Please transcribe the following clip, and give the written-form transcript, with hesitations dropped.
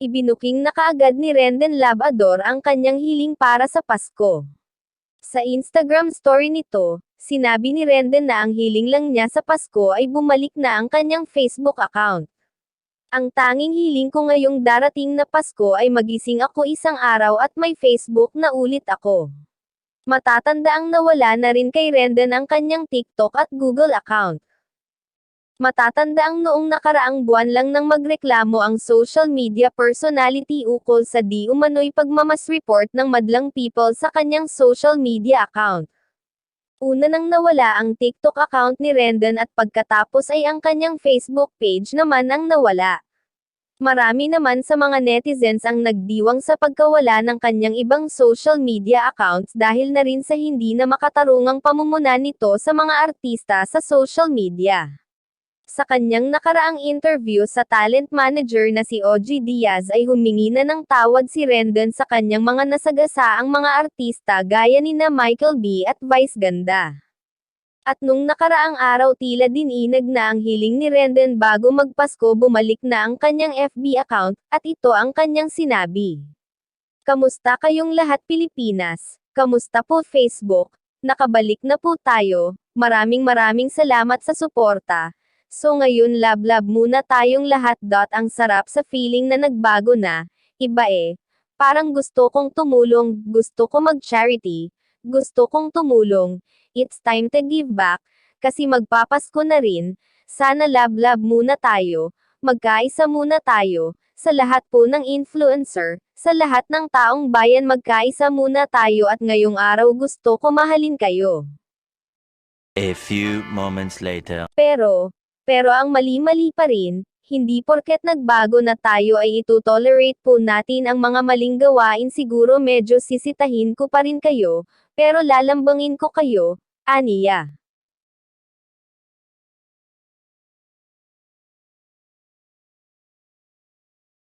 Ibinuking na kaagad ni Rendon Labrador ang kanyang hiling para sa Pasko. Sa Instagram story nito, sinabi ni Rendon na ang hiling lang niya sa Pasko ay bumalik na ang kanyang Facebook account. Ang tanging hiling ko ngayong darating na Pasko ay magising ako isang araw at may Facebook na ulit ako. Matatandaang nawala na rin kay Rendon ang kanyang TikTok at Google account. Matatandaang noong nakaraang buwan lang nang magreklamo ang social media personality ukol sa di umano'y pagmamas-report ng madlang people sa kanyang social media account. Una nang nawala ang TikTok account ni Rendon at pagkatapos ay ang kanyang Facebook page naman ang nawala. Marami naman sa mga netizens ang nagdiwang sa pagkawala ng kanyang ibang social media accounts dahil na rin sa hindi na makatarungang pamumuno nito sa mga artista sa social media. Sa kanyang nakaraang interview sa talent manager na si OG Diaz ay humingi na ng tawad si Rendon sa kanyang mga nasagasaang mga artista gaya nina Michael B at Vice Ganda. At nung nakaraang araw tila dininag na ang hiling ni Rendon bago magpasko bumalik na ang kanyang FB account, at ito ang kanyang sinabi. Kamusta kayong lahat Pilipinas? Kamusta po Facebook? Nakabalik na po tayo, maraming salamat sa suporta. So ngayon love muna tayong lahat. Ang sarap sa feeling na nagbago na, iba parang gusto kong tumulong, gusto ko mag-charity, gusto kong tumulong, it's time to give back, kasi magpapasko na rin, sana love muna tayo, magkaisa muna tayo, sa lahat po ng influencer, sa lahat ng taong bayan magkaisa muna tayo at ngayong araw gusto ko mahalin kayo. A few moments later. Pero ang mali pa rin, hindi porket nagbago na tayo ay itutolerate po natin ang mga maling gawain siguro medyo sisitahin ko pa rin kayo, pero lalambangin ko kayo, aniya.